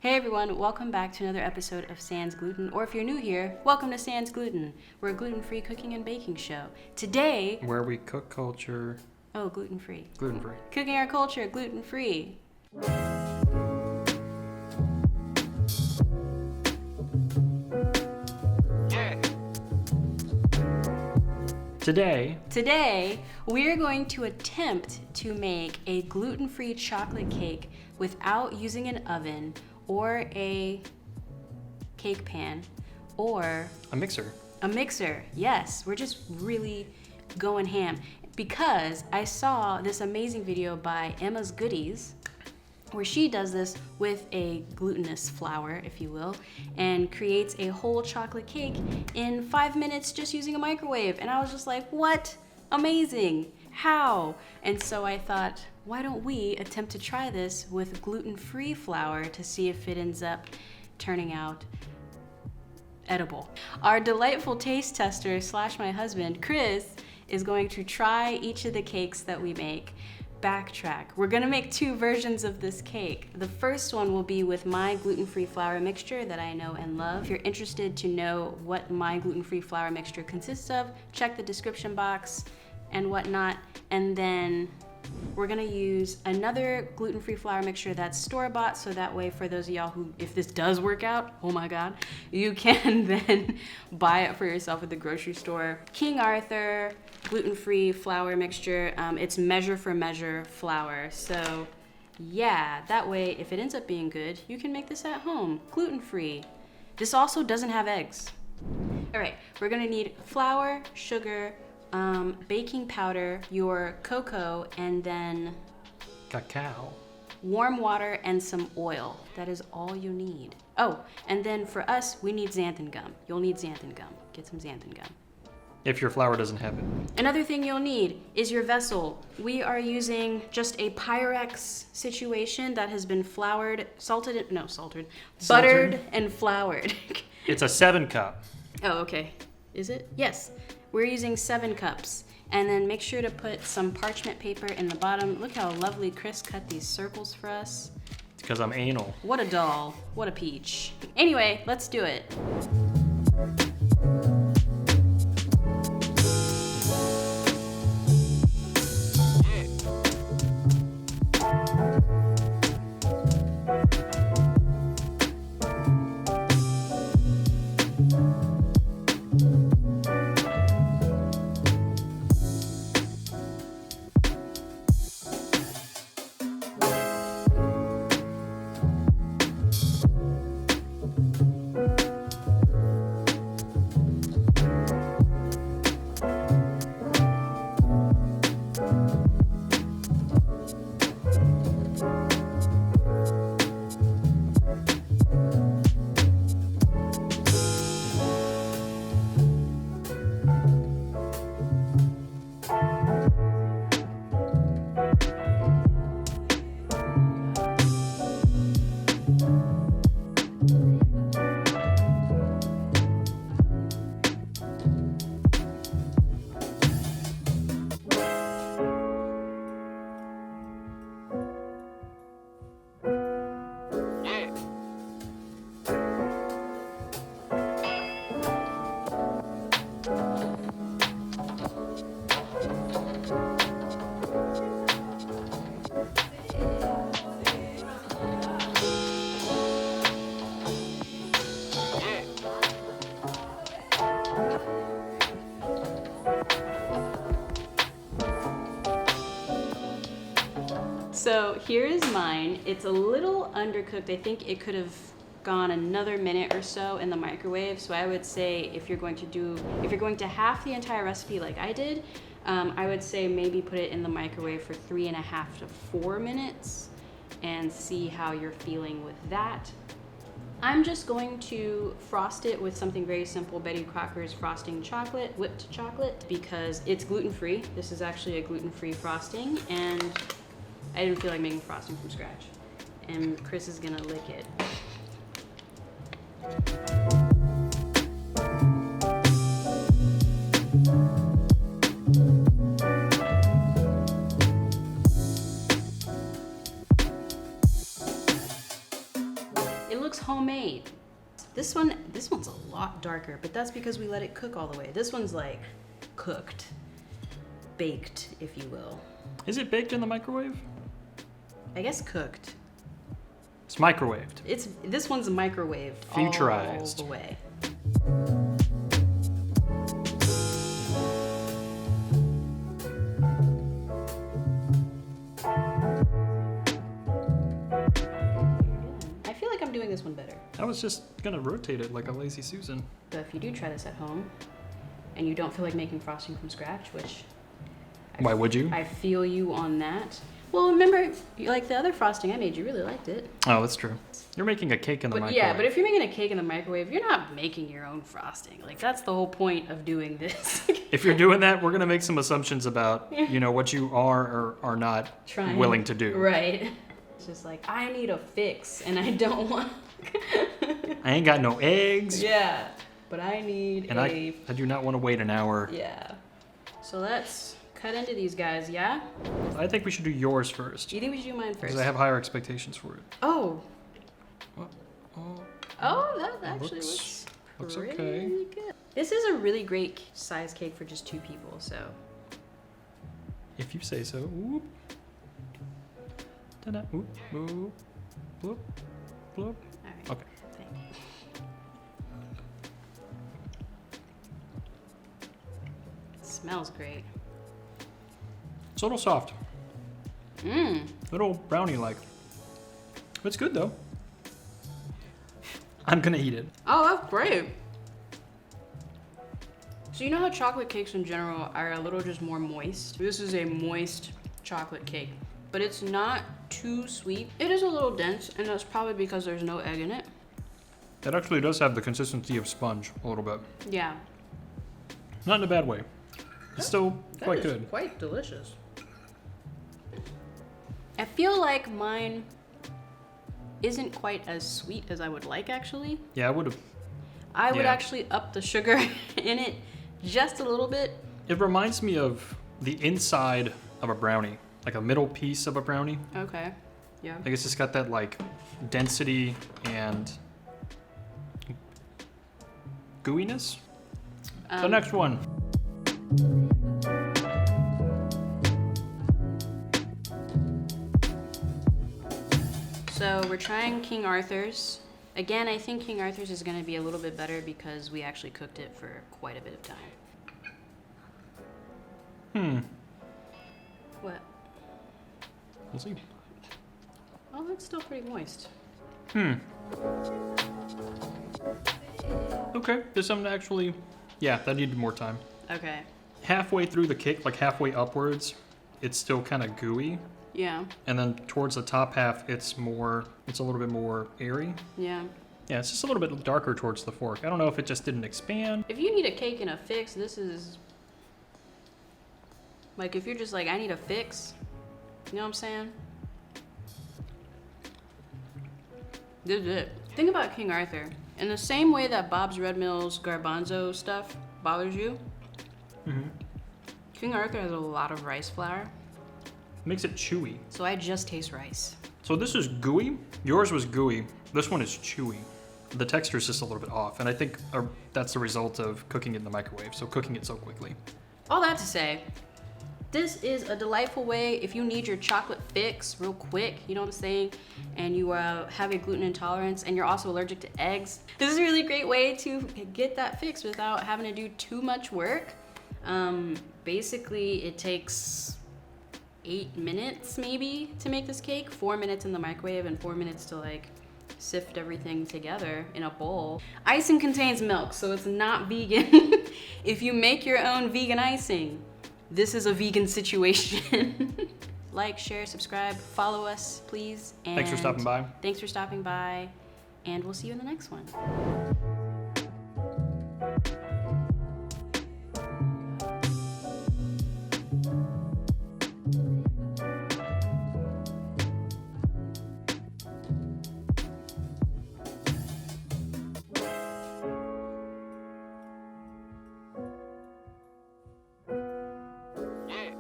Hey everyone, welcome back to another episode of Sans Gluten, or if you're new here, welcome to Sans Gluten. We're a gluten-free cooking and baking show. Today, where we cook culture. Oh, gluten-free. Gluten-free. Cooking our culture, gluten-free. Today, we're going to attempt to make a gluten-free chocolate cake without using an oven or a cake pan or a mixer. A mixer, yes. We're just really going ham because I saw this amazing video by Emma's Goodies where she does this with a glutinous flour, if you will, and creates a whole chocolate cake in 5 minutes just using a microwave. And I was just like, what? Amazing. How? And so I thought, why don't we attempt to try this with gluten-free flour to see if it ends up turning out edible. Our delightful taste tester / my husband, Chris, is going to try each of the cakes that we make. Backtrack. We're gonna make 2 versions of this cake. The first one will be with my gluten-free flour mixture that I know and love. If you're interested to know what my gluten-free flour mixture consists of, check the description box and whatnot. And then we're gonna use another gluten-free flour mixture that's store-bought, so that way for those of y'all who, if this does work out, oh my God, you can then buy it for yourself at the grocery store. King Arthur gluten-free flour mixture. It's measure for measure flour. So yeah, that way if it ends up being good, you can make this at home, gluten-free. This also doesn't have eggs. All right, we're gonna need flour, sugar, baking powder, your cocoa, and then cacao, warm water, and some oil. That is all you need. Oh, and then for us, we need xanthan gum. You'll need xanthan gum. Get some xanthan gum. If your flour doesn't have it. Another thing you'll need is your vessel. We are using just a Pyrex situation that has been buttered and floured. It's a 7-cup. Oh, okay. Is it? Yes. We're using 7 cups. And then make sure to put some parchment paper in the bottom. Look how lovely Chris cut these circles for us. It's because I'm anal. What a doll. What a peach. Anyway, let's do it. So here is mine. It's a little undercooked. I think it could have gone another minute or so in the microwave. So I would say if you're going to half the entire recipe like I did, I would say maybe put it in the microwave for 3.5 to 4 minutes and see how you're feeling with that. I'm just going to frost it with something very simple, Betty Crocker's frosting chocolate, whipped chocolate, because it's gluten-free. This is actually a gluten-free frosting, and I didn't feel like making frosting from scratch. And Chris is gonna lick it. looks homemade. This one's a lot darker, but that's because we let it cook all the way. This one's like cooked, baked, if you will. Is it baked in the microwave? I guess cooked. It's microwaved. This one's microwaved Futurized. all the way. I feel like I'm doing this one better. I was just gonna rotate it like a lazy Susan. But if you do try this at home, and you don't feel like making frosting from scratch, which Why would you? I feel you on that. Well, remember, like the other frosting I made, you really liked it. Oh, that's true. You're making a cake in the microwave. Yeah, but if you're making a cake in the microwave, you're not making your own frosting. Like, that's the whole point of doing this. If you're doing that, we're gonna make some assumptions about, what you are or are not willing to do. Right. It's just like, I need a fix, and I don't want... I ain't got no eggs. Yeah, but I need And I do not want to wait an hour. Yeah. So let's cut into these guys, yeah? I think we should do yours first. Do you think we should do mine first? Because I have higher expectations for it. Oh. Oh, That actually looks okay. pretty good. This is a really great size cake for just 2 people, so. If you say so. Whoop. Ta-da. Whoop. Whoop. Whoop. Whoop. All right. Okay. Thanks. It smells great. It's a little soft. Mmm. Little brownie-like. It's good, though. I'm gonna eat it. Oh, that's great. So you know how chocolate cakes in general are a little just more moist? This is a moist chocolate cake, but it's not too sweet. It is a little dense, and that's probably because there's no egg in it. It actually does have the consistency of sponge a little bit. Yeah. Not in a bad way. It's still quite That is good. quite delicious. I feel like mine isn't quite as sweet as I would like, actually. Yeah, I would have. I would Yeah. actually up the sugar in it just a little bit. It reminds me of the inside of a brownie, like a middle piece of a brownie. Okay. Yeah. I guess it's got that like density and gooiness. The next one. So we're trying King Arthur's. Again, I think King Arthur's is going to be a little bit better because we actually cooked it for quite a bit of time. What? We'll see. Oh, it's still pretty moist. Okay, there's some actually. Yeah, that needed more time. Okay. Halfway through the cake, like halfway upwards, it's still kind of gooey. Yeah. And then towards the top half, it's a little bit more airy. Yeah. Yeah, it's just a little bit darker towards the fork. I don't know if it just didn't expand. If you need a cake in a fix, this is... Like, if you're just like, I need a fix, you know what I'm saying? This is it. Think about King Arthur. In the same way that Bob's Red Mill's garbanzo stuff bothers you, King Arthur has a lot of rice flour. Makes it chewy. So I just taste rice. So this is gooey. Yours was gooey. This one is chewy. The texture is just a little bit off, and I think that's the result of cooking it in the microwave, so cooking it so quickly. All that to say, this is a delightful way if you need your chocolate fix real quick, you know what I'm saying, and you have a gluten intolerance and you're also allergic to eggs. This is a really great way to get that fix without having to do too much work. Basically, it takes 8 minutes maybe to make this cake, 4 minutes in the microwave and 4 minutes to like sift everything together in a bowl. Icing contains milk, so it's not vegan. If you make your own vegan icing, this is a vegan situation. Like, share, subscribe, follow us, please. And Thanks for stopping by. Thanks for stopping by, and we'll see you in the next one.